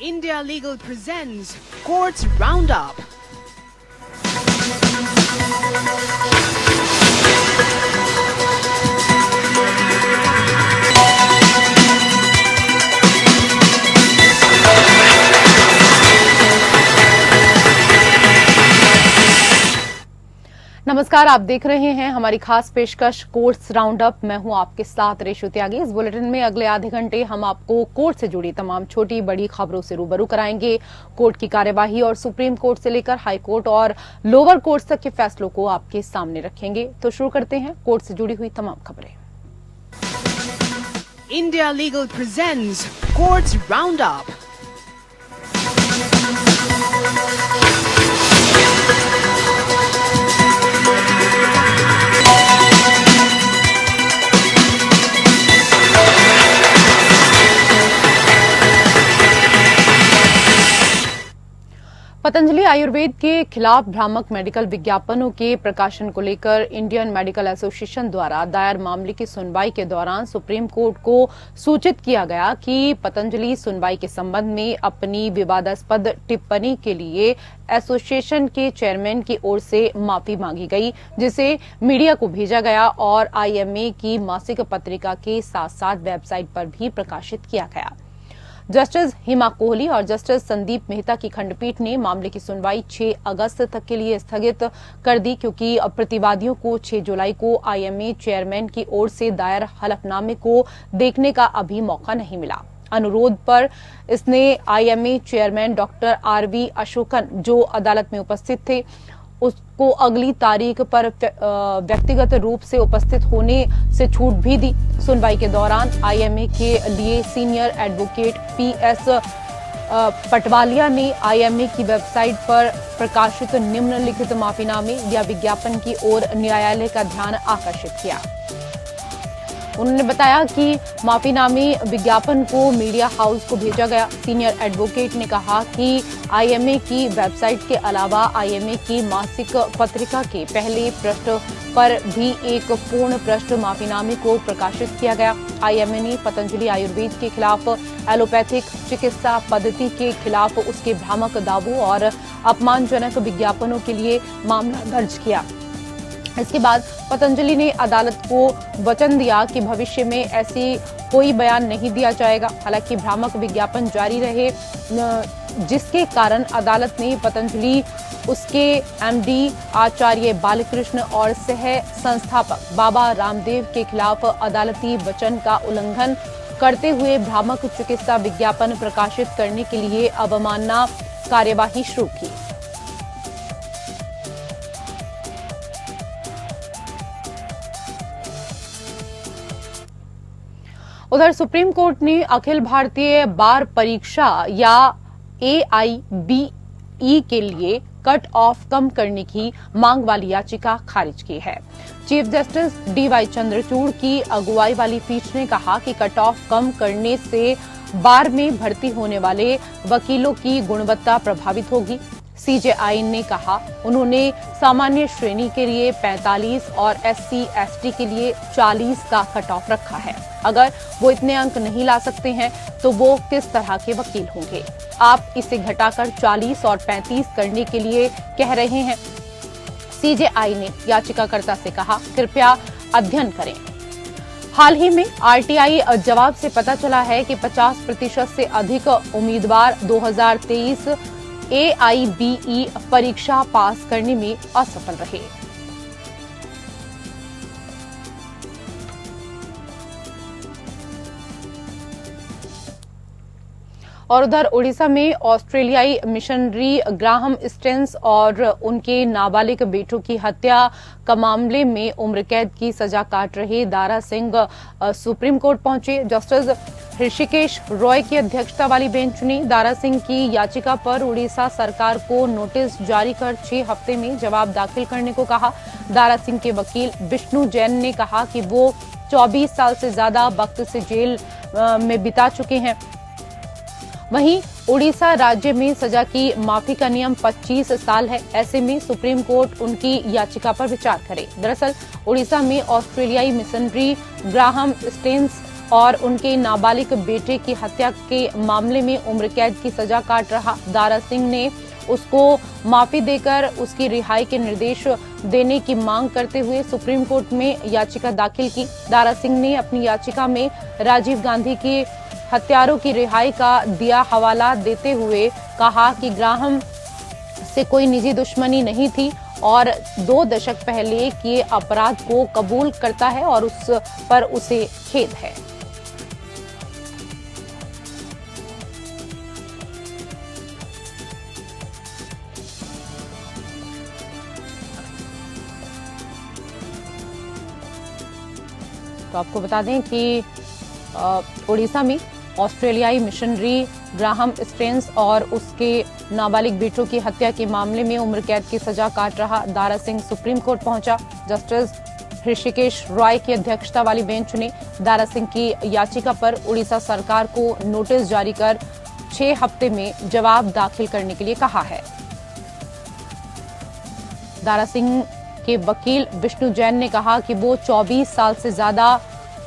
India Legal presents Courts Roundup. नमस्कार, आप देख रहे हैं हमारी खास पेशकश कोर्ट्स राउंड अप। मैं हूं आपके साथ रेशु त्यागी। इस बुलेटिन में अगले आधे घंटे हम आपको कोर्ट से जुड़ी तमाम छोटी बड़ी खबरों से रूबरू कराएंगे। कोर्ट की कार्यवाही और सुप्रीम कोर्ट से लेकर हाई कोर्ट और लोअर कोर्ट तक के फैसलों को आपके सामने रखेंगे। तो शुरू करते हैं कोर्ट से जुड़ी हुई तमाम खबरें। India Legal presents Courts Roundup. Patanjali Ayurveda के खिलाफ भ्रामक मेडिकल विज्ञापनों के प्रकाशन को लेकर इंडियन मेडिकल एसोसिएशन द्वारा दायर मामले की सुनवाई के दौरान सुप्रीम कोर्ट को सूचित किया गया कि पतंजलि सुनवाई के संबंध में अपनी विवादास्पद टिप्पणी के लिए एसोसिएशन के चेयरमैन की ओर से माफी मांगी गई, जिसे मीडिया को भेजा गया और आईएमए की मासिक पत्रिका के साथ साथ वेबसाइट पर भी प्रकाशित किया गया। जस्टिस हिमा कोहली और जस्टिस संदीप मेहता की खंडपीठ ने मामले की सुनवाई 6 अगस्त तक के लिए स्थगित कर दी, क्योंकि प्रतिवादियों को 6 जुलाई को आईएमए चेयरमैन की ओर से दायर हलफनामे को देखने का अभी मौका नहीं मिला। अनुरोध पर इसने IMA chairman doctor R V Ashokan, जो अदालत में उपस्थित थे, उसको अगली तारीख पर व्यक्तिगत रूप से उपस्थित होने से छूट भी दी। सुनवाई के दौरान आईएमए के लिए सीनियर एडवोकेट पीएस पटवालिया ने आईएमए की वेबसाइट पर प्रकाशित निम्नलिखित माफीनामे या विज्ञापन की ओर न्यायालय का ध्यान आकर्षित किया। उन्होंने बताया कि माफीनामे विज्ञापन को मीडिया हाउस को भेजा गया। सीनियर एडवोकेट ने कहा कि आईएमए की वेबसाइट के अलावा आईएमए की मासिक पत्रिका के पहले पृष्ठ पर भी एक पूर्ण पृष्ठ माफीनामे को प्रकाशित किया गया। आईएमए ने पतंजलि आयुर्वेद के खिलाफ एलोपैथिक चिकित्सा पद्धति के खिलाफ उसके भ्रामक दावों और अपमानजनक विज्ञापनों के लिए मामला दर्ज किया। इसके बाद पतंजलि ने अदालत को वचन दिया कि भविष्य में ऐसी कोई बयान नहीं दिया जाएगा। हालांकि भ्रामक विज्ञापन जारी रहे, जिसके कारण अदालत ने पतंजलि, उसके एमडी आचार्य बालकृष्ण और सह संस्थापक बाबा रामदेव के खिलाफ अदालती वचन का उल्लंघन करते हुए भ्रामक चिकित्सा विज्ञापन प्रकाशित करने के लिए अवमानना कार्यवाही शुरू की। उधर सुप्रीम कोर्ट ने अखिल भारतीय बार परीक्षा या AIBE के लिए कट ऑफ कम करने की मांग वाली याचिका खारिज की है। चीफ जस्टिस DY चंद्रचूड़ की अगुवाई वाली पीठ ने कहा कि कट ऑफ कम करने से बार में भर्ती होने वाले वकीलों की गुणवत्ता प्रभावित होगी। CJI ने कहा उन्होंने सामान्य श्रेणी के लिए 45 और SC/ST के लिए 40 का कट ऑफ रखा है। अगर वो इतने अंक नहीं ला सकते हैं तो वो किस तरह के वकील होंगे? आप इसे घटाकर 40 और 35 करने के लिए कह रहे हैं। CJI ने याचिकाकर्ता से कहा, कृपया अध्ययन करें। हाल ही में RTI जवाब से पता चला है कि 50% से अधिक उम्मीदवार 2023 AIBE परीक्षा पास करने में असफल रहे। और उधर ओडिशा में ऑस्ट्रेलियाई मिशनरी ग्राहम स्टेन्स और उनके नाबालिग बेटों की हत्या का मामले में उम्र कैद की सजा काट रहे दारा सिंह सुप्रीम कोर्ट पहुंचे। जस्टिस ऋषिकेश रॉय की अध्यक्षता वाली बेंच ने दारा सिंह की याचिका पर उड़ीसा सरकार को नोटिस जारी कर 6 हफ्ते में जवाब दाखिल करने को कहा। दारा सिंह के वकील विष्णु जैन ने कहा कि वो 24 साल से ज्यादा वक्त से जेल में बिता चुके हैं। वहीं उड़ीसा राज्य में सजा की माफी का नियम 25 साल है। ऐसे में सुप्रीम कोर्ट उनकी याचिका पर विचार करे। दरअसल उड़ीसा में ऑस्ट्रेलियाई मिशनरी ग्राहम स्टेन्स और उनके नाबालिग बेटे की हत्या के मामले में उम्र कैद की सजा काट रहा दारा सिंह ने उसको माफी देकर उसकी रिहाई के निर्देश देने की मांग करते हुए सुप्रीम कोर्ट में याचिका दाखिल की। दारा सिंह ने अपनी याचिका में राजीव गांधी के हत्यारों की रिहाई का दिया हवाला देते हुए कहा कि ग्राहम से कोई निजी दुश्मनी नहीं थी और 2 दशक पहले किए अपराध को कबूल करता है और उस पर उसे खेद है। तो आपको बता दें कि उड़ीसा में ऑस्ट्रेलियाई मिशनरी ग्राहम स्टेन्स और उसके नाबालिग बेटों की हत्या के मामले में उम्र कैद की सजा काट रहा दारा सिंह सुप्रीम कोर्ट पहुंचा। जस्टिस ऋषिकेश रॉय की अध्यक्षता वाली बेंच ने दारा सिंह की याचिका पर उड़ीसा सरकार को नोटिस जारी कर 6 हफ्ते में जवाब दाखिल करने के लिए कहा है। दारा सिंह के वकील विष्णु जैन ने कहा कि वो 24 साल से ज्यादा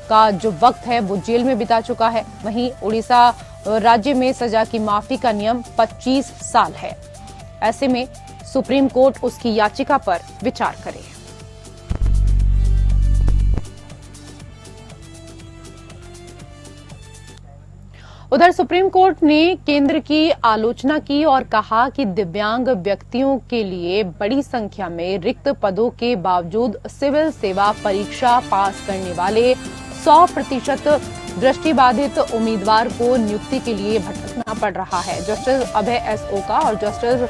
का जो वक्त है वो जेल में बिता चुका है। वहीं उड़ीसा राज्य में सजा की माफी का नियम 25 साल है। ऐसे में सुप्रीम कोर्ट उसकी याचिका पर विचार करे। उधर सुप्रीम कोर्ट ने केंद्र की आलोचना की और कहा कि दिव्यांग व्यक्तियों के लिए बड़ी संख्या में रिक्त पदों के बावजूद सिविल सेवा परीक्षा पास करने वाले 100% दृष्टिबाधित उम्मीदवार को नियुक्ति के लिए भटकना पड़ रहा है। जस्टिस अभय एस ओका और जस्टिस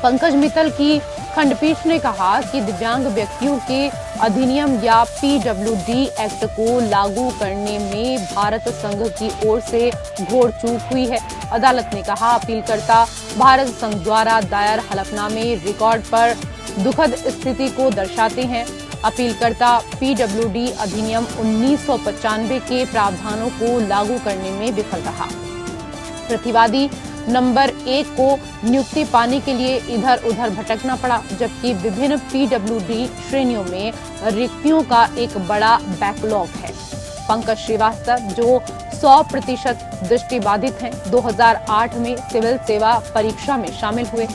पंकज मित्तल की खंडपीठ ने कहा कि दिव्यांग व्यक्तियों के अधिनियम या पीडब्ल्यूडी एक्ट को लागू करने में भारत संघ की ओर से घोर चूक हुई है। अदालत ने कहा अपीलकर्ता भारत संघ द्वारा दायर हलफनामे रिकॉर्ड पर दुखद स्थिति को दर्शाते हैं। अपीलकर्ता पीडब्ल्यूडी अधिनियम 1995 के प्रावधानों को लागू करने में विफल रहा। प्रतिवादी नंबर 1 को नियुक्ति पाने के लिए इधर उधर भटकना पड़ा, जबकि विभिन्न पीडब्ल्यूडी श्रेणियों में रिक्तियों का एक बड़ा बैकलॉग है। पंकज श्रीवास्तव जो 100% दृष्टिबाधित हैं, 2008 में सिविल सेवा परीक्षा में शामिल हुए,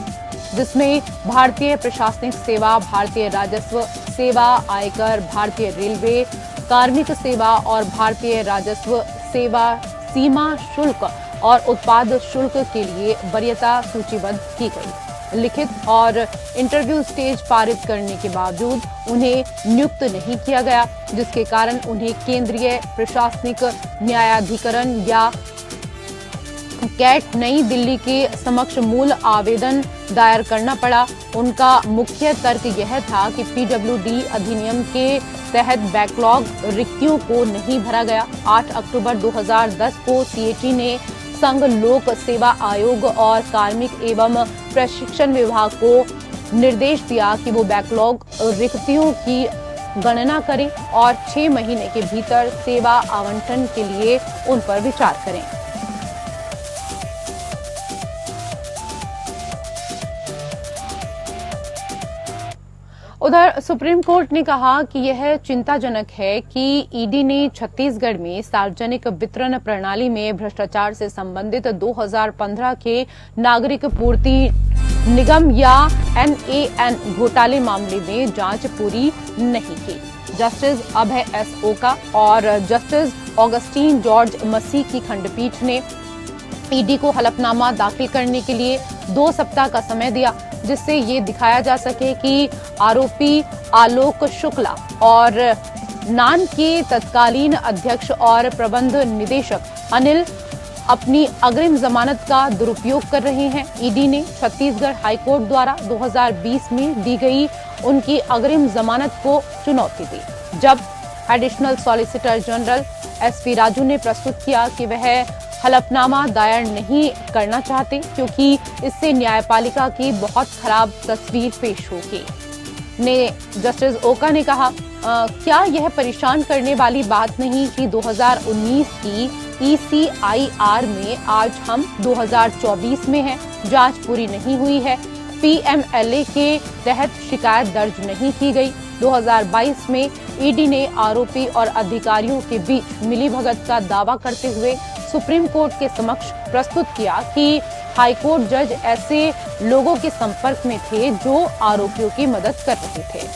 जिसमें भारतीय प्रशासनिक सेवा, भारतीय राजस्व सेवा, आयकर, भारतीय रेलवे, कार्मिक सेवा और भारतीय राजस्व सेवा सीमा शुल्क और उत्पाद शुल्क के लिए वरीयता सूचीबद्ध की गई। लिखित और इंटरव्यू स्टेज पारित करने के बावजूद उन्हें नियुक्त नहीं किया गया, जिसके कारण उन्हें केंद्रीय प्रशासनिक न्यायाधिकरण या कैट नई दिल्ली के समक्ष मूल आवेदन दायर करना पड़ा। उनका मुख्य तर्क यह था कि पीडब्ल्यूडी अधिनियम के तहत बैकलॉग रिक्तियों को नहीं भरा गया। 8 अक्टूबर 2010 को सीएटी ने संघ लोक सेवा आयोग और कार्मिक एवं प्रशिक्षण विभाग को निर्देश दिया कि वो बैकलॉग रिक्तियों की गणना करें और 6 महीने के भीतर सेवा आवंटन के लिए उन पर विचार करें। उधर सुप्रीम कोर्ट ने कहा कि यह चिंताजनक है कि ईडी ने छत्तीसगढ़ में सार्वजनिक वितरण प्रणाली में भ्रष्टाचार से संबंधित 2015 के नागरिक पूर्ति निगम या NAN घोटाले मामले में जांच पूरी नहीं की। जस्टिस अभय एस ओका और जस्टिस ऑगस्टीन जॉर्ज मसी की खंडपीठ ने ईडी को हलफनामा दाखिल करने के लिए 2 सप्ताह का समय दिया, जिससे ये दिखाया जा सके कि आरोपी आलोक शुक्ला और नान के तत्कालीन अध्यक्ष और प्रबंध निदेशक अनिल अपनी अग्रिम जमानत का दुरुपयोग कर रहे हैं। ईडी ने छत्तीसगढ़ हाईकोर्ट द्वारा 2020 में दी गई उनकी अग्रिम जमानत को चुनौती दी, जब additional solicitor general SP Raju ने प्रस्तुत किया कि वह हलफनामा दायर नहीं करना चाहते क्योंकि इससे न्यायपालिका की बहुत खराब तस्वीर पेश होगी। जस्टिस ओका ने कहा क्या यह परेशान करने वाली बात नहीं कि 2019 की ECIR में आज हम 2024 में हैं, जांच पूरी नहीं हुई है। पीएमएलए के तहत शिकायत दर्ज नहीं की गई। 2022 में ईडी ने आरोपी और अधिकारियों के बीच मिलीभगत का दावा करते हुए सुप्रीम कोर्ट के समक्ष प्रस्तुत किया कि हाईकोर्ट जज ऐसे लोगों के संपर्क में थे जो आरोपियों की मदद कर रहे थे।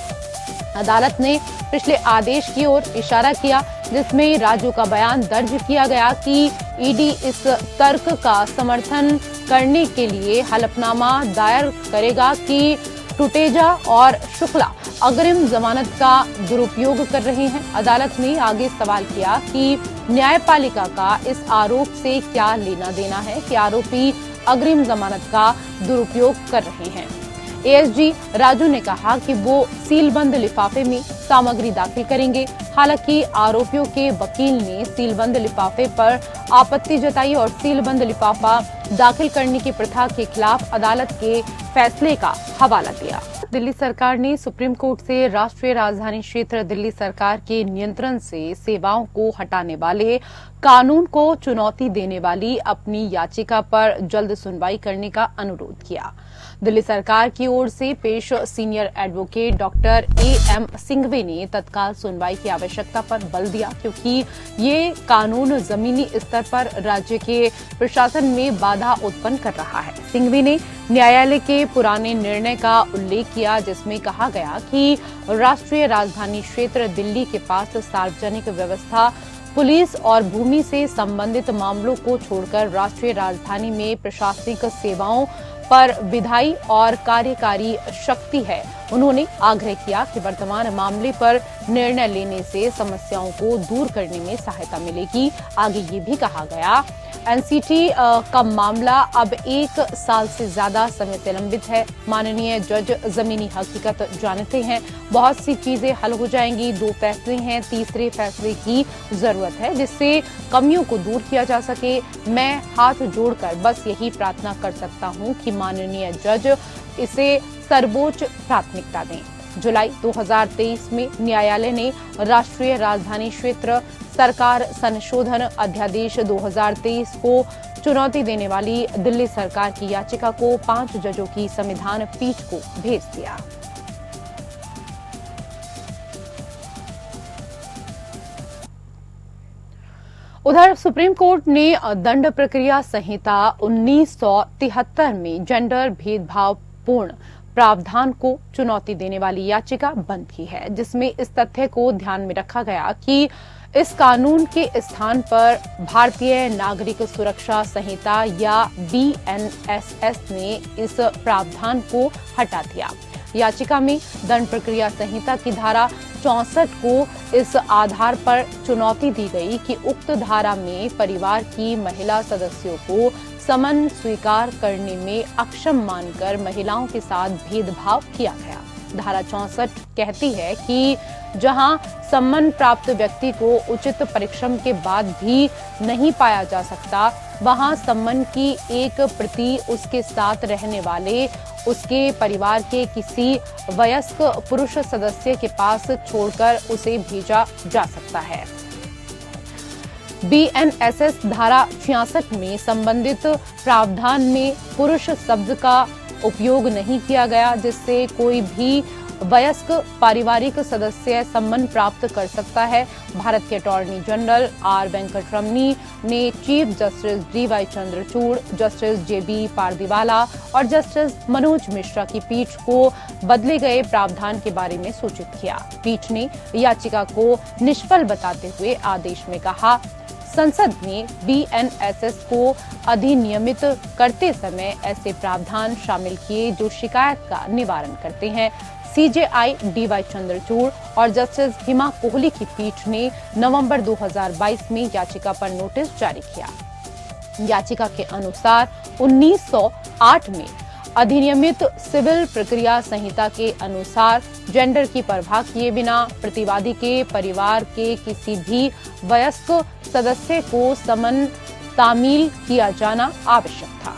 अदालत ने पिछले आदेश की ओर इशारा किया जिसमें राजू का बयान दर्ज किया गया कि ईडी इस तर्क का समर्थन करने के लिए हलफनामा दायर करेगा कि टुटेजा और शुक्ला अग्रिम जमानत का दुरुपयोग कर रहे हैं। अदालत ने आगे सवाल किया कि न्यायपालिका का इस आरोप से क्या लेना देना है कि आरोपी अग्रिम जमानत का दुरुपयोग कर रहे हैं। एएसजी राजू ने कहा कि वो सीलबंद लिफाफे में सामग्री दाखिल करेंगे। हालांकि आरोपियों के वकील ने सीलबंद लिफाफे पर आपत्ति जताई और सीलबंद लिफाफा दाखिल करने की प्रथा के खिलाफ अदालत के फैसले का हवाला दिया। दिल्ली सरकार ने सुप्रीम कोर्ट से राष्ट्रीय राजधानी क्षेत्र दिल्ली सरकार के नियंत्रण से सेवाओं को हटाने वाले कानून को चुनौती देने वाली अपनी याचिका पर जल्द सुनवाई करने का अनुरोध किया। दिल्ली सरकार की ओर से पेश senior advocate doctor am Singhvi ने तत्काल सुनवाई की आवश्यकता पर बल दिया क्योंकि ये कानून जमीनी स्तर पर राज्य के प्रशासन में बाधा उत्पन्न कर रहा है। सिंघवी ने न्यायालय के पुराने निर्णय का उल्लेख किया जिसमें कहा गया कि राष्ट्रीय राजधानी क्षेत्र दिल्ली के पास सार्वजनिक व्यवस्था, पुलिस और भूमि से संबंधित मामलों को छोड़कर राष्ट्रीय राजधानी में प्रशासनिक सेवाओं पर विधायी और कार्यकारी शक्ति है। उन्होंने आग्रह किया कि वर्तमान मामले पर निर्णय लेने से समस्याओं को दूर करने में सहायता मिलेगी। आगे ये भी कहा गया एनसीटी का मामला अब 1 साल से ज्यादा समय से लंबित है। माननीय जज जमीनी हकीकत जानते हैं, बहुत सी चीजें हल हो जाएंगी। 2 फैसले हैं, तीसरे फैसले की जरूरत है जिससे कमियों को दूर किया जा सके। मैं हाथ जोड़कर बस यही प्रार्थना कर सकता हूं कि माननीय जज इसे सर्वोच्च प्राथमिकता दें। जुलाई 2023 में न्यायालय ने राष्ट्रीय राजधानी क्षेत्र सरकार संशोधन अध्यादेश 2023 को चुनौती देने वाली दिल्ली सरकार की याचिका को 5 जजों की संविधान पीठ को भेज दिया। उधर सुप्रीम कोर्ट ने दंड प्रक्रिया संहिता 1973 में जेंडर भेदभावपूर्ण प्रावधान को चुनौती देने वाली याचिका बंद की है, जिसमें इस तथ्य को ध्यान में रखा गया कि इस कानून के स्थान पर भारतीय नागरिक सुरक्षा संहिता या बीएनएसएस ने इस प्रावधान को हटा दिया। याचिका में दंड प्रक्रिया संहिता की धारा 64 को इस आधार पर चुनौती दी गई कि उक्त धारा में परिवार की महिला सदस्यों को समन स्वीकार करने में अक्षम मानकर महिलाओं के साथ भेदभाव किया गया। धारा 64 कहती है कि जहां सम्मान प्राप्त व्यक्ति को उचित परिश्रम के बाद भी नहीं पाया जा सकता, वहां सम्मान की एक प्रति उसके साथ रहने वाले उसके परिवार के किसी वयस्क पुरुष सदस्य के पास छोड़कर उसे भेजा जा सकता है। बीएनएसएस धारा 66 में संबंधित प्रावधान में पुरुष शब्द का उपयोग नहीं किया गया, जिससे कोई भी वयस्क पारिवारिक सदस्य सम्मान प्राप्त कर सकता है। भारत के अटॉर्नी जनरल आर वेंकटरमनी ने chief justice DY Chandrachud, justice JB Pardiwala और जस्टिस मनोज मिश्रा की पीठ को बदले गए प्रावधान के बारे में सूचित किया। पीठ ने याचिका को निष्फल बताते हुए आदेश में कहा, संसद ने बीएनएसएस को अधिनियमित करते समय ऐसे प्रावधान शामिल किए जो शिकायत का निवारण करते हैं। सीजेआई डीवाई चंद्रचूड़ और जस्टिस हिमा कोहली की पीठ ने नवंबर 2022 में याचिका पर नोटिस जारी किया। याचिका के अनुसार 1908 में अधिनियमित सिविल प्रक्रिया संहिता के अनुसार जेंडर की परवाह किए बिना प्रतिवादी के परिवार के किसी भी वयस्क सदस्य को समन तामील किया जाना आवश्यक था।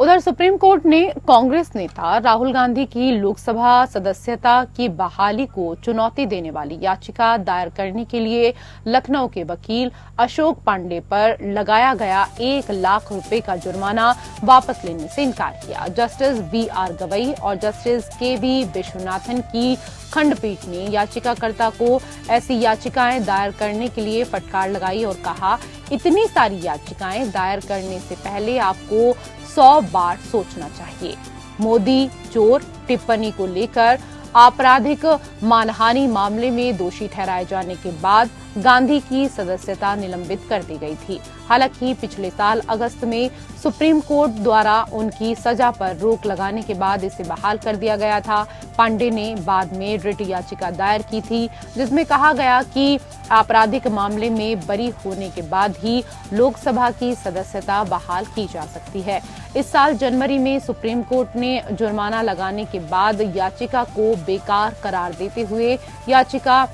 उधर सुप्रीम कोर्ट ने कांग्रेस नेता राहुल गांधी की लोकसभा सदस्यता की बहाली को चुनौती देने वाली याचिका दायर करने के लिए लखनऊ के वकील अशोक पांडे पर लगाया गया 1 लाख रुपए का जुर्माना वापस लेने से इनकार किया। जस्टिस BR गवई और जस्टिस KB विश्वनाथन की खंडपीठ ने याचिकाकर्ता को ऐसी याचिकाएं दायर करने के लिए फटकार लगाई और कहा, इतनी सारी याचिकाएं दायर करने से पहले आपको 100 बार सोचना चाहिए। मोदी चोर टिप्पणी को लेकर आपराधिक मानहानि मामले में दोषी ठहराए जाने के बाद गांधी की सदस्यता निलंबित कर दी गई थी। हालांकि पिछले साल अगस्त में सुप्रीम कोर्ट द्वारा उनकी सजा पर रोक लगाने के बाद इसे बहाल कर दिया गया था। पांडे ने बाद में रिट याचिका दायर की थी, जिसमें कहा गया कि आपराधिक मामले में बरी होने के बाद ही लोकसभा की सदस्यता बहाल की जा सकती है। इस साल जनवरी में सुप्रीम कोर्ट ने जुर्माना लगाने के बाद याचिका को बेकार करार देते हुए याचिका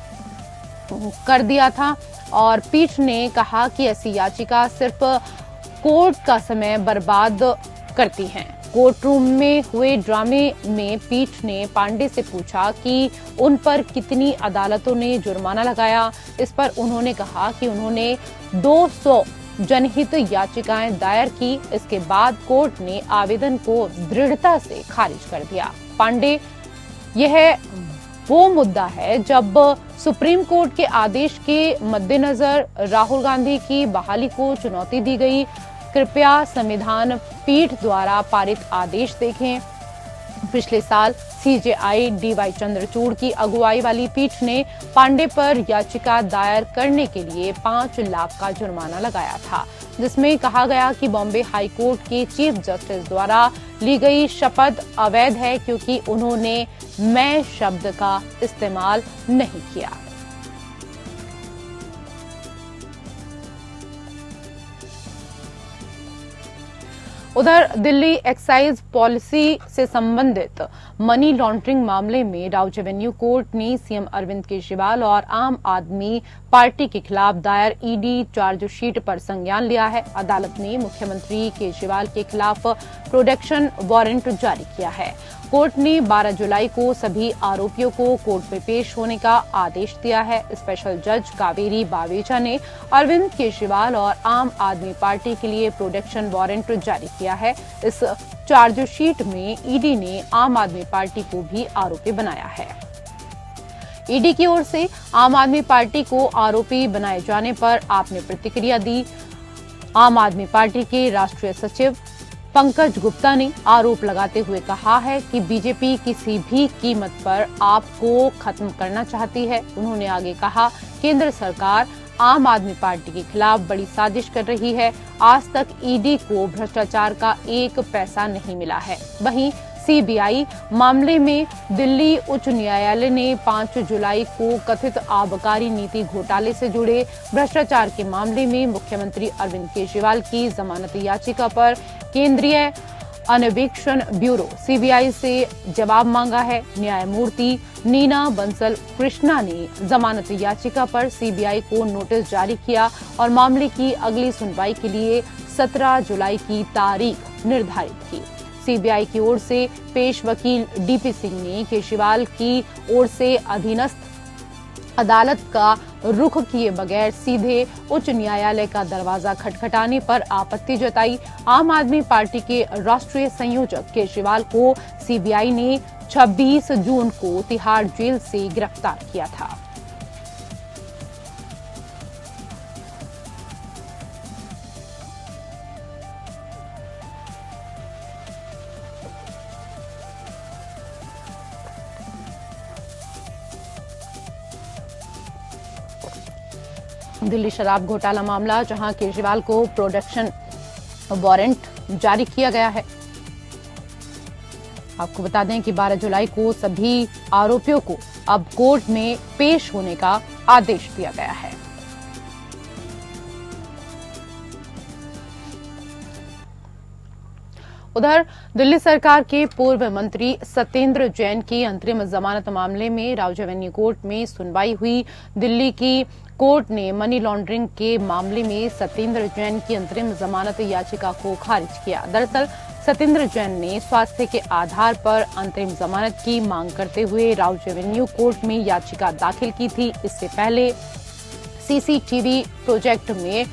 कर दिया था और पीठ ने कहा कि ऐसी याचिका सिर्फ कोर्ट का समय बर्बाद करती हैं। कोर्ट रूम में हुए ड्रामे में पीठ ने पांडे से पूछा कि उन पर कितनी अदालतों ने जुर्माना लगाया। इस पर उन्होंने कहा कि उन्होंने 200 जनहित याचिकाएं दायर की। इसके बाद कोर्ट ने आवेदन को दृढ़ता से खारिज कर दिया। पांडे, यह वो मुद्दा है जब सुप्रीम कोर्ट के आदेश के मद्देनजर राहुल गांधी की बहाली को चुनौती दी गई। कृपया संविधान पीठ द्वारा पारित आदेश देखें। पिछले साल CJI DY चंद्रचूड़ की अगुवाई वाली पीठ ने पांडे पर याचिका दायर करने के लिए 5 लाख का जुर्माना लगाया था, जिसमें कहा गया कि बॉम्बे हाई कोर्ट के चीफ जस्टिस द्वारा ली गई शपथ अवैध है क्योंकि उन्होंने मैं शब्द का इस्तेमाल नहीं किया। उधर दिल्ली एक्साइज पॉलिसी से संबंधित मनी लॉन्ड्रिंग मामले में राउज एवेन्यू कोर्ट ने सीएम अरविंद केजरीवाल और आम आदमी पार्टी के खिलाफ दायर ईडी चार्जशीट पर संज्ञान लिया है। अदालत ने मुख्यमंत्री केजरीवाल के खिलाफ प्रोटेक्शन वारंट जारी किया है। कोर्ट ने 12 जुलाई को सभी आरोपियों को कोर्ट में पेश होने का आदेश दिया है। स्पेशल जज कावेरी बावेजा ने अरविंद केजरीवाल और आम आदमी पार्टी के लिए प्रोटेक्शन वारंट जारी किया है। इस चार्जशीट में ईडी ने आम आदमी पार्टी को भी आरोपी बनाया है। ईडी की ओर से आम आदमी पार्टी को आरोपी बनाए जाने पर आपने प्रतिक्रिया दी। आम आदमी पार्टी के राष्ट्रीय सचिव पंकज गुप्ता ने आरोप लगाते हुए कहा है कि बीजेपी किसी भी कीमत पर आपको खत्म करना चाहती है। उन्होंने आगे कहा, केंद्र सरकार आम आदमी पार्टी के खिलाफ बड़ी साजिश कर रही है। आज तक ईडी को भ्रष्टाचार का 1 पैसा नहीं मिला है। वहीं CBI मामले में दिल्ली उच्च न्यायालय ने 5 जुलाई को कथित आबकारी नीति घोटाले से जुड़े भ्रष्टाचार के मामले में मुख्यमंत्री अरविंद केजरीवाल की जमानत याचिका पर केंद्रीय अन्वेषण ब्यूरो CBI से जवाब मांगा है। न्यायमूर्ति नीना बंसल कृष्णा ने जमानत याचिका पर CBI को नोटिस जारी किया और मामले की अगली सुनवाई के लिए 17 जुलाई की तारीख निर्धारित की। CBI की ओर से पेश वकील DP सिंह ने केजरीवाल की ओर से अधीनस्थ अदालत का रुख किए बगैर सीधे उच्च न्यायालय का दरवाजा खटखटाने पर आपत्ति जताई। आम आदमी पार्टी के राष्ट्रीय संयोजक केजरीवाल को CBI ने 26 जून को तिहाड़ जेल से गिरफ्तार किया था। दिल्ली शराब घोटाला मामला, जहां केजरीवाल को प्रोटेक्शन वारंट जारी किया गया है। आपको बता दें कि 12 जुलाई को सभी आरोपियों को अब कोर्ट में पेश होने का आदेश दिया गया है। उधर दिल्ली सरकार के पूर्व मंत्री सत्येंद्र जैन की अंतरिम जमानत मामले में राउज एवेन्यू कोर्ट में सुनवाई हुई। दिल्ली की कोर्ट ने मनी लॉन्ड्रिंग के मामले में सत्येंद्र जैन की अंतरिम जमानत याचिका को खारिज किया। दरअसल सत्येंद्र जैन ने स्वास्थ्य के आधार पर अंतरिम जमानत की मांग करते हुए राउज एवेन्यू कोर्ट में याचिका दाखिल की थी। इससे पहले सीसीटीवी प्रोजेक्ट में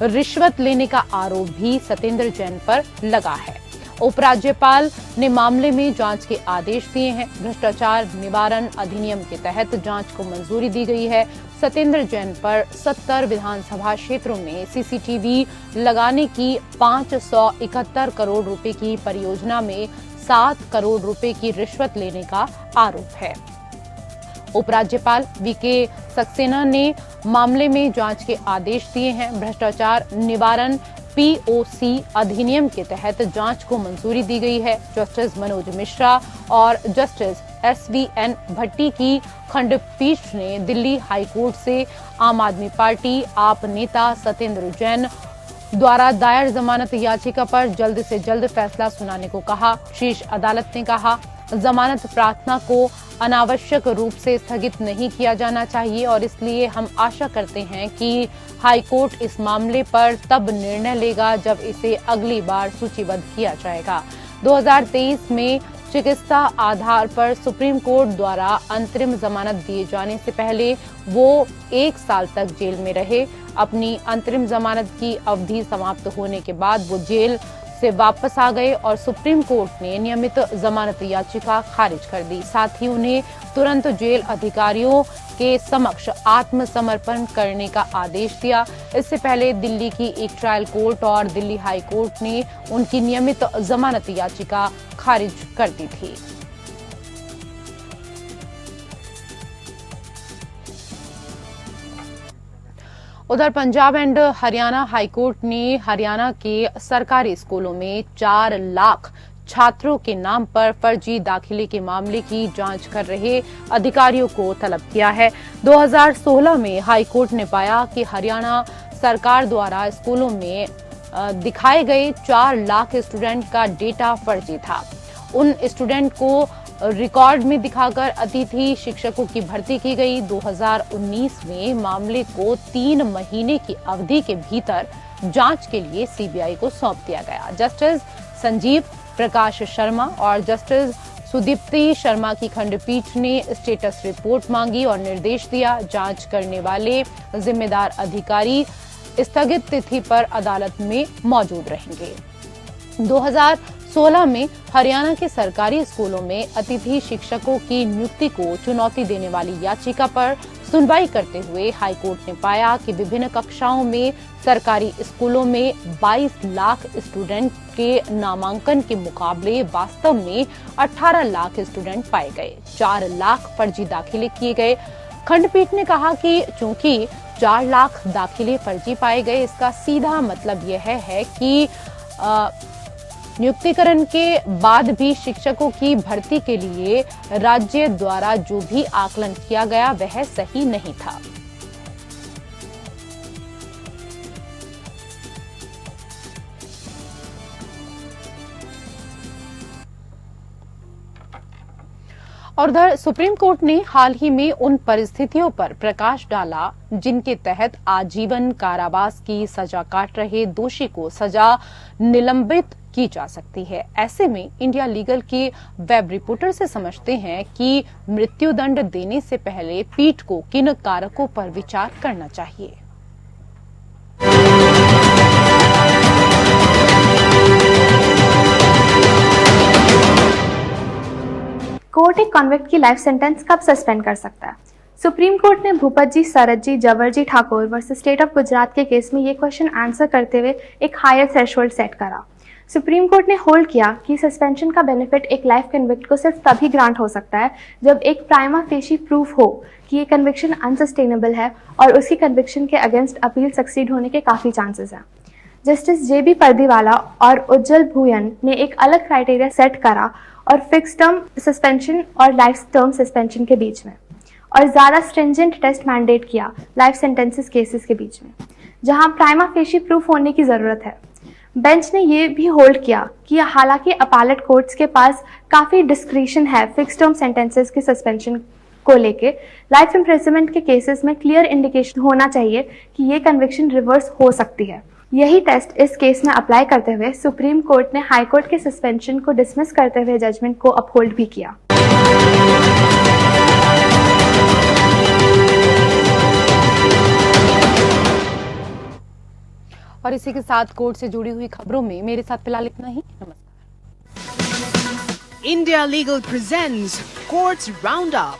रिश्वत लेने का आरोप भी सत्येंद्र जैन पर लगा है। उपराज्यपाल ने मामले में जांच के आदेश दिए हैं। भ्रष्टाचार निवारण अधिनियम के तहत जांच को मंजूरी दी गई है। सत्येंद्र जैन पर 70 विधानसभा क्षेत्रों में सीसीटीवी लगाने की 571 करोड़ रुपए की परियोजना में 7 करोड़ रुपए की रिश्वत लेने का आरोप है। उपराज्यपाल वीके सक्सेना ने मामले में जांच के आदेश दिए हैं। भ्रष्टाचार निवारण पीओसी अधिनियम के तहत जांच को मंजूरी दी गई है। जस्टिस मनोज मिश्रा और जस्टिस एसवीएन भट्टी की खंडपीठ ने दिल्ली हाईकोर्ट से आम आदमी पार्टी आप नेता सत्येंद्र जैन द्वारा दायर जमानत याचिका पर जल्द से जल्द फैसला सुनाने को कहा। शीर्ष अदालत ने कहा, जमानत प्रार्थना को अनावश्यक रूप से स्थगित नहीं किया जाना चाहिए और इसलिए हम आशा करते हैं कि हाईकोर्ट इस मामले पर तब निर्णय लेगा जब इसे अगली बार सूचीबद्ध किया जाएगा। 2023 में चिकित्सा आधार पर सुप्रीम कोर्ट द्वारा अंतरिम जमानत दिए जाने से पहले वो 1 साल तक जेल में रहे। अपनी अंतरिम जमानत की अवधि समाप्त होने के बाद वो जेल से वापस आ गए और सुप्रीम कोर्ट ने नियमित जमानत याचिका खारिज कर दी। साथ ही उन्हें तुरंत जेल अधिकारियों के समक्ष आत्मसमर्पण करने का आदेश दिया। इससे पहले दिल्ली की एक ट्रायल कोर्ट और दिल्ली हाई कोर्ट ने उनकी नियमित जमानत याचिका खारिज कर दी थी। उधर पंजाब एंड हरियाणा हाईकोर्ट ने हरियाणा के सरकारी स्कूलों में 4 लाख छात्रों के नाम पर फर्जी दाखिले के मामले की जांच कर रहे अधिकारियों को तलब किया है। 2016 में हाईकोर्ट ने पाया कि हरियाणा सरकार द्वारा स्कूलों में दिखाए गए 4 लाख स्टूडेंट का डेटा फर्जी था। उन स्टूडेंट को रिकॉर्ड में दिखाकर अतिथि शिक्षकों की भर्ती की गई। 2019 में मामले को 3 महीने की अवधि के भीतर जांच के लिए सीबीआई को सौंप दिया गया। जस्टिस संजीव प्रकाश शर्मा और जस्टिस सुदीप्ति शर्मा की खंडपीठ ने स्टेटस रिपोर्ट मांगी और निर्देश दिया, जांच करने वाले जिम्मेदार अधिकारी स्थगित तिथि पर अदालत में मौजूद रहेंगे। 2016 में हरियाणा के सरकारी स्कूलों में अतिथि शिक्षकों की नियुक्ति को चुनौती देने वाली याचिका पर सुनवाई करते हुए हाईकोर्ट ने पाया कि विभिन्न कक्षाओं में सरकारी स्कूलों में 22 लाख स्टूडेंट के नामांकन के मुकाबले वास्तव में 18 लाख स्टूडेंट पाए गए। 4 लाख फर्जी दाखिले किए गए। खंडपीठ ने कहा कि चूंकि 4 लाख दाखिले फर्जी पाए गए, इसका सीधा मतलब यह है कि नियुक्तिकरण के बाद भी शिक्षकों की भर्ती के लिए राज्य द्वारा जो भी आकलन किया गया वह सही नहीं था। और उधर सुप्रीम कोर्ट ने हाल ही में उन परिस्थितियों पर प्रकाश डाला जिनके तहत आजीवन कारावास की सजा काट रहे दोषी को सजा निलंबित की जा सकती है। ऐसे में इंडिया लीगल के वेब रिपोर्टर से समझते हैं कि मृत्युदंड देने से पहले पीठ को किन कारकों पर विचार करना चाहिए। कोर्ट एक कॉन्विक्ट की लाइफ सेंटेंस कब सस्पेंड कर सकता है? सुप्रीम कोर्ट ने Bhupat ji, Sharad ji, Jawar ji Thakur versus state of Gujarat के केस में ये क्वेश्चन आंसर करते हुए एक हायर थ्रेशोल्ड सेट करा। सुप्रीम कोर्ट ने होल्ड किया कि सस्पेंशन का बेनिफिट एक लाइफ कन्विक्ट को सिर्फ तभी ग्रांट हो सकता है जब एक प्राइमा फेशी प्रूफ हो कि ये कन्विक्शन अनसस्टेनेबल है और उसकी कन्विक्शन के अगेंस्ट अपील सक्सीड होने के काफ़ी चांसेस हैं। जस्टिस जेबी पर्दीवाला और उज्जवल भूयन ने एक अलग क्राइटेरिया सेट करा और फिक्स टर्म सस्पेंशन और लाइफ टर्म सस्पेंशन के बीच में, और ज़्यादा स्ट्रिंजेंट टेस्ट मैंडेट किया लाइफ सेंटेंसेस केसेस के बीच में जहां प्राइमा फेशी प्रूफ होने की ज़रूरत है। बेंच ने ये भी होल्ड किया कि हालांकि अपैलेट कोर्ट्स के पास काफ़ी डिस्क्रिशन है फिक्स टर्म सेंटेंसेस के सस्पेंशन को लेके, लाइफ इम्प्रिजनमेंट के केसेस में क्लियर इंडिकेशन होना चाहिए कि ये कन्विक्शन रिवर्स हो सकती है। यही टेस्ट इस केस में अप्लाई करते हुए सुप्रीम कोर्ट ने हाई कोर्ट के सस्पेंशन को डिसमिस करते हुए जजमेंट को अपहोल्ड भी किया। और इसी के साथ कोर्ट से जुड़ी हुई खबरों में मेरे साथ फिलहाल इतना ही। नमस्कार। India Legal presents Courts Roundup.